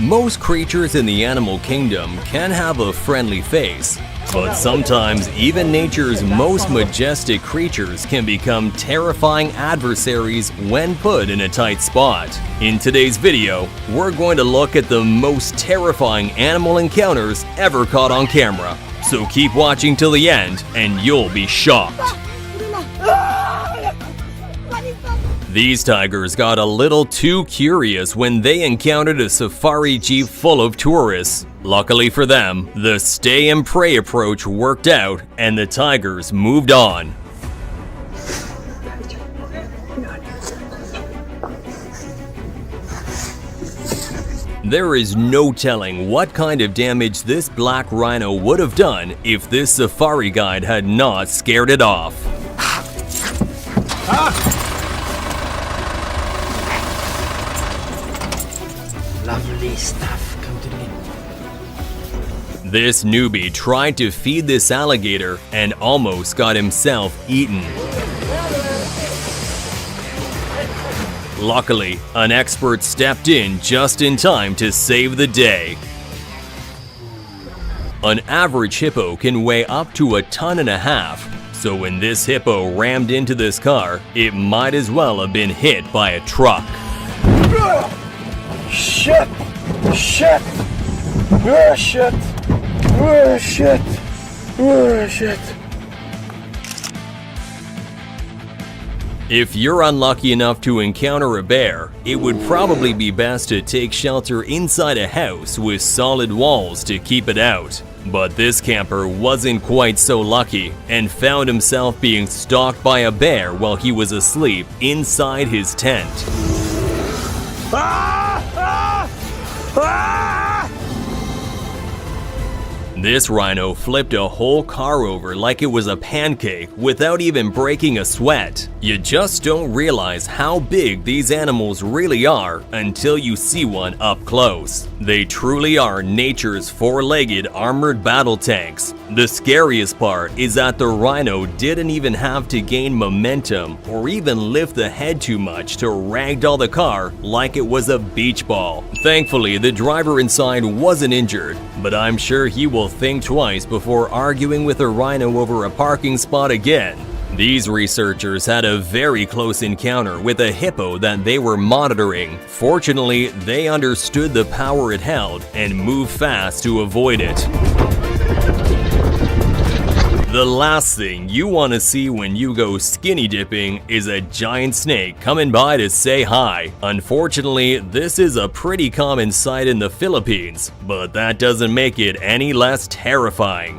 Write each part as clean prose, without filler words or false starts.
Most creatures in the animal kingdom can have a friendly face, but sometimes even nature's most majestic creatures can become terrifying adversaries when put in a tight spot. In today's video, we're going to look at the most terrifying animal encounters ever caught on camera. So keep watching till the end and you'll be shocked. These tigers got a little too curious when they encountered a safari jeep full of tourists. Luckily for them, the stay and pray approach worked out and the tigers moved on. There is no telling what kind of damage this black rhino would have done if this safari guide had not scared it off. Lovely stuff. Come to me. This newbie tried to feed this alligator and almost got himself eaten. Luckily, an expert stepped in just in time to save the day. An average hippo can weigh up to 1.5 tons, so when this hippo rammed into this car, it might as well have been hit by a truck. Shit! Shit! Oh shit! Oh shit! Oh shit! If you're unlucky enough to encounter a bear, it would probably be best to take shelter inside a house with solid walls to keep it out. But this camper wasn't quite so lucky and found himself being stalked by a bear while he was asleep inside his tent. This rhino flipped a whole car over like it was a pancake without even breaking a sweat. You just don't realize how big these animals really are until you see one up close. They truly are nature's four-legged armored battle tanks. The scariest part is that the rhino didn't even have to gain momentum or even lift the head too much to ragdoll the car like it was a beach ball. Thankfully, the driver inside wasn't injured, but I'm sure he will think twice before arguing with a rhino over a parking spot again. These researchers had a very close encounter with a hippo that they were monitoring. Fortunately, they understood the power it held and moved fast to avoid it. The last thing you want to see when you go skinny dipping is a giant snake coming by to say hi. Unfortunately, this is a pretty common sight in the Philippines, but that doesn't make it any less terrifying.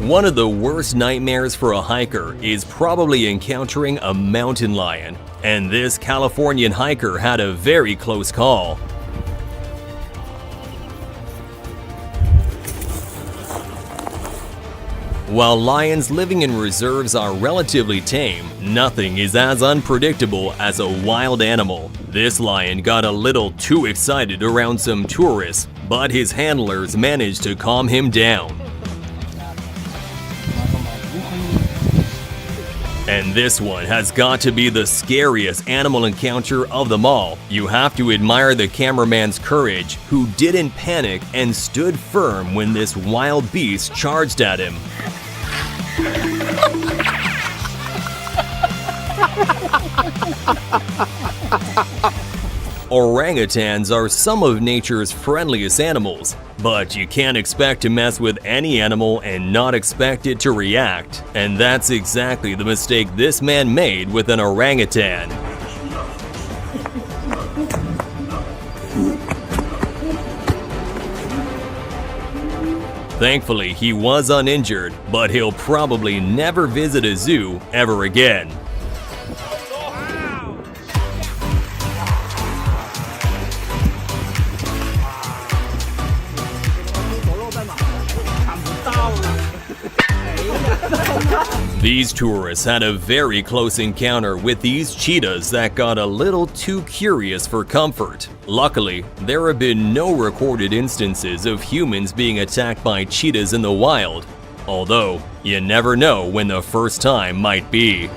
One of the worst nightmares for a hiker is probably encountering a mountain lion, and this Californian hiker had a very close call. While lions living in reserves are relatively tame, nothing is as unpredictable as a wild animal. This lion got a little too excited around some tourists, but his handlers managed to calm him down. And this one has got to be the scariest animal encounter of them all. You have to admire the cameraman's courage, who didn't panic and stood firm when this wild beast charged at him. Orangutans are some of nature's friendliest animals, but you can't expect to mess with any animal and not expect it to react. And that's exactly the mistake this man made with an orangutan. Thankfully, he was uninjured, but he'll probably never visit a zoo ever again. These tourists had a very close encounter with these cheetahs that got a little too curious for comfort. Luckily, there have been no recorded instances of humans being attacked by cheetahs in the wild, although you never know when the first time might be.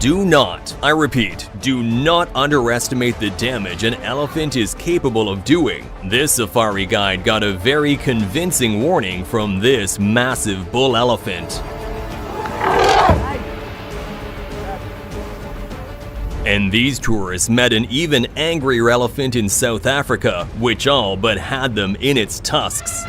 Do not, I repeat, do not underestimate the damage an elephant is capable of doing. This safari guide got a very convincing warning from this massive bull elephant. And these tourists met an even angrier elephant in South Africa, which all but had them in its tusks.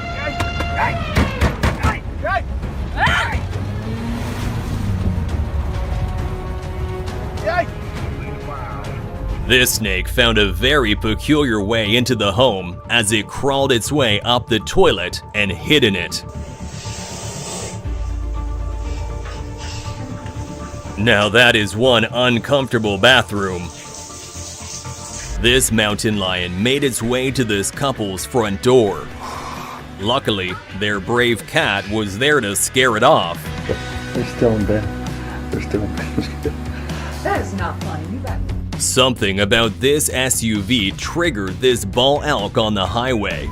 This snake found a very peculiar way into the home as it crawled its way up the toilet and hid in it. Now that is one uncomfortable bathroom. This mountain lion made its way to this couple's front door. Luckily, their brave cat was there to scare it off. They're still in bed. They're still in bed. That is not funny. You got Something about this SUV triggered this bull elk on the highway.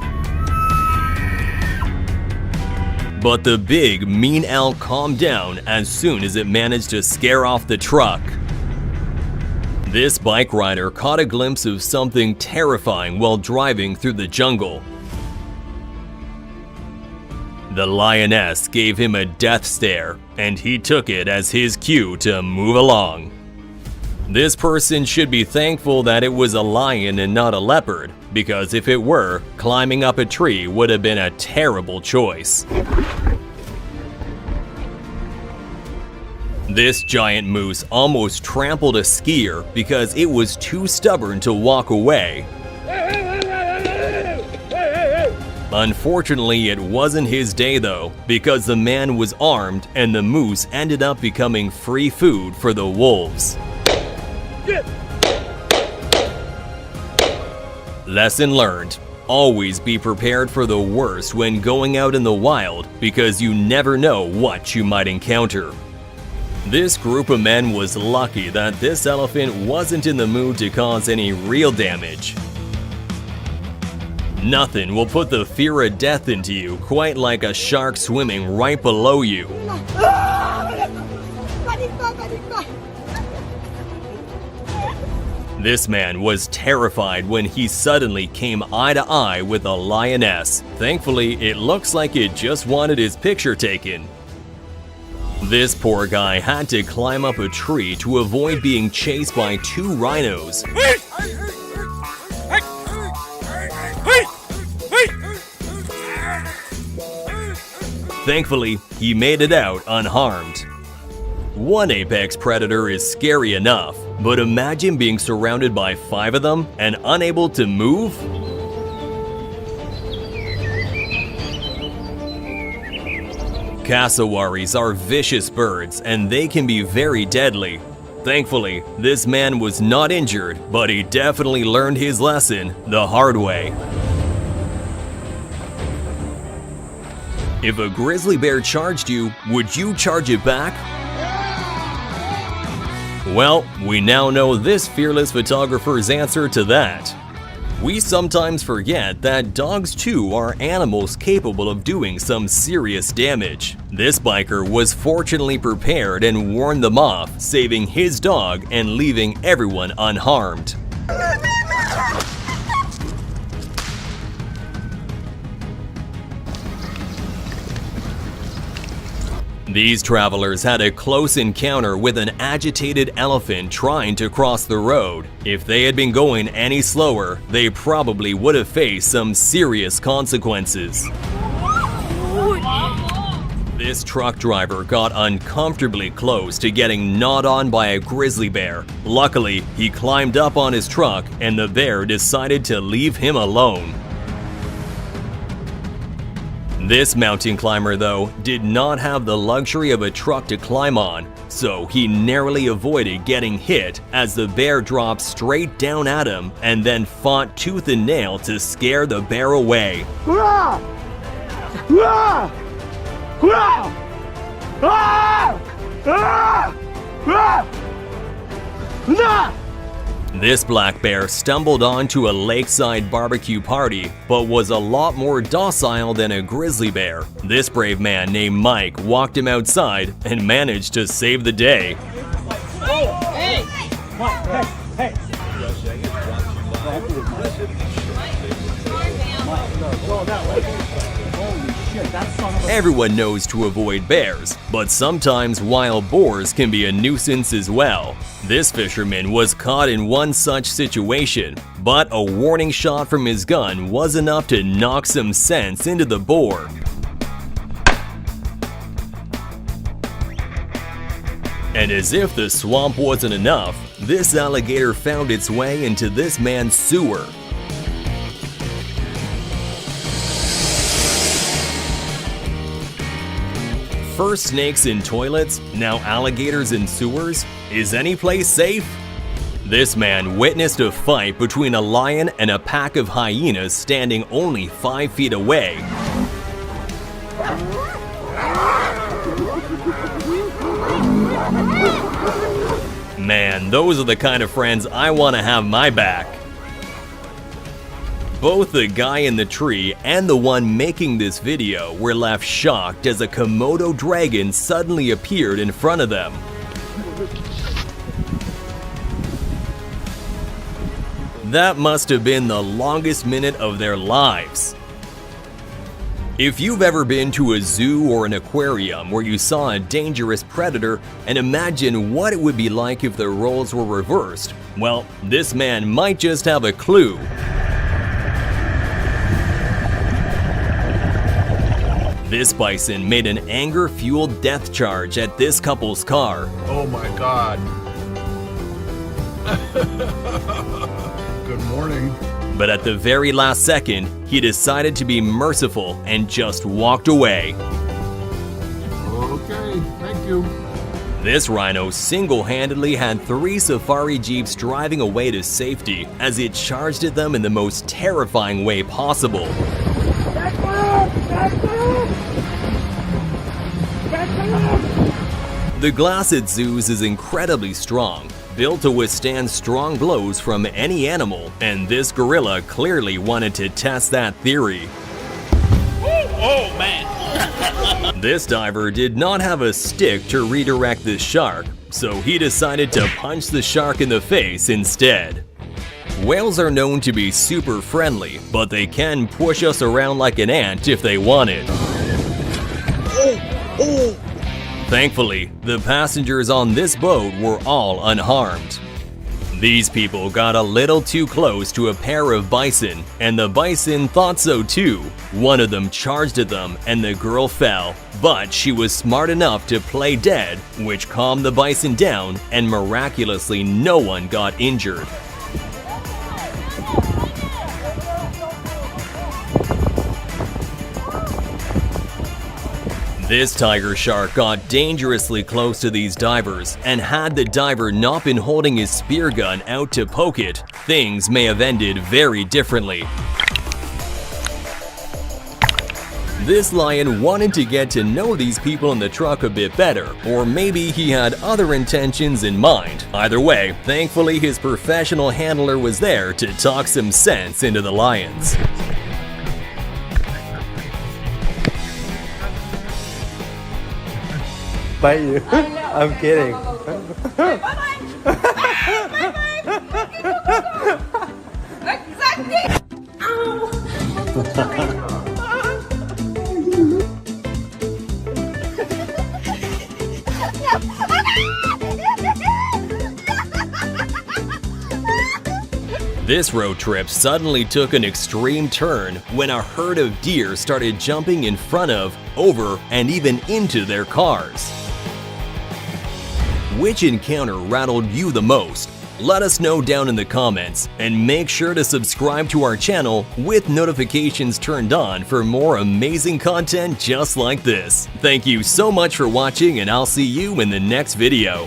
But the big, mean elk calmed down as soon as it managed to scare off the truck. This bike rider caught a glimpse of something terrifying while driving through the jungle. The lioness gave him a death stare, and he took it as his cue to move along. This person should be thankful that it was a lion and not a leopard, because if it were, climbing up a tree would have been a terrible choice. This giant moose almost trampled a skier because it was too stubborn to walk away. Unfortunately, it wasn't his day though, because the man was armed and the moose ended up becoming free food for the wolves. Lesson learned. Always be prepared for the worst when going out in the wild, because you never know what you might encounter. This group of men was lucky that this elephant wasn't in the mood to cause any real damage. Nothing will put the fear of death into you quite like a shark swimming right below you. This man was terrified when he suddenly came eye to eye with a lioness. Thankfully, it looks like it just wanted his picture taken. This poor guy had to climb up a tree to avoid being chased by two rhinos. Thankfully, he made it out unharmed. One apex predator is scary enough, but imagine being surrounded by 5 of them and unable to move? Cassowaries are vicious birds and they can be very deadly. Thankfully, this man was not injured, but he definitely learned his lesson the hard way. If a grizzly bear charged you, would you charge it back? Well, we now know this fearless photographer's answer to that. We sometimes forget that dogs too are animals capable of doing some serious damage. This biker was fortunately prepared and warned them off, saving his dog and leaving everyone unharmed. These travelers had a close encounter with an agitated elephant trying to cross the road. If they had been going any slower, they probably would have faced some serious consequences. This truck driver got uncomfortably close to getting gnawed on by a grizzly bear. Luckily, he climbed up on his truck and the bear decided to leave him alone. This mountain climber, though, did not have the luxury of a truck to climb on, so he narrowly avoided getting hit as the bear dropped straight down at him and then fought tooth and nail to scare the bear away. This black bear stumbled onto a lakeside barbecue party, but was a lot more docile than a grizzly bear. This brave man named Mike walked him outside and managed to save the day. Everyone knows to avoid bears, but sometimes wild boars can be a nuisance as well. This fisherman was caught in one such situation, but a warning shot from his gun was enough to knock some sense into the boar. And as if the swamp wasn't enough, this alligator found its way into this man's sewer. First snakes in toilets, now alligators in sewers? Is any place safe? This man witnessed a fight between a lion and a pack of hyenas standing only 5 feet away. Man, those are the kind of friends I want to have my back. Both the guy in the tree and the one making this video were left shocked as a Komodo dragon suddenly appeared in front of them. That must have been the longest minute of their lives. If you've ever been to a zoo or an aquarium where you saw a dangerous predator and imagine what it would be like if the roles were reversed, well, this man might just have a clue. This bison made an anger-fueled death charge at this couple's car. Oh my God. Good morning. But at the very last second, he decided to be merciful and just walked away. Okay, thank you. This rhino single-handedly had 3 safari jeeps driving away to safety as it charged at them in the most terrifying way possible. The glass at zoos is incredibly strong, built to withstand strong blows from any animal, and this gorilla clearly wanted to test that theory. Oh man! This diver did not have a stick to redirect this shark, so he decided to punch the shark in the face instead. Whales are known to be super friendly, but they can push us around like an ant if they wanted. Thankfully, the passengers on this boat were all unharmed. These people got a little too close to a pair of bison, and the bison thought so too. One of them charged at them and the girl fell, but she was smart enough to play dead, which calmed the bison down, and miraculously no one got injured. This tiger shark got dangerously close to these divers, and had the diver not been holding his spear gun out to poke it, things may have ended very differently. This lion wanted to get to know these people in the truck a bit better, or maybe he had other intentions in mind. Either way, thankfully his professional handler was there to talk some sense into the lions. Bite you. I'm kidding. Exactly. This road trip suddenly took an extreme turn when a herd of deer started jumping in front of, over, and even into their cars. Which encounter rattled you the most? Let us know down in the comments, and make sure to subscribe to our channel with notifications turned on for more amazing content just like this. Thank you so much for watching, and I'll see you in the next video.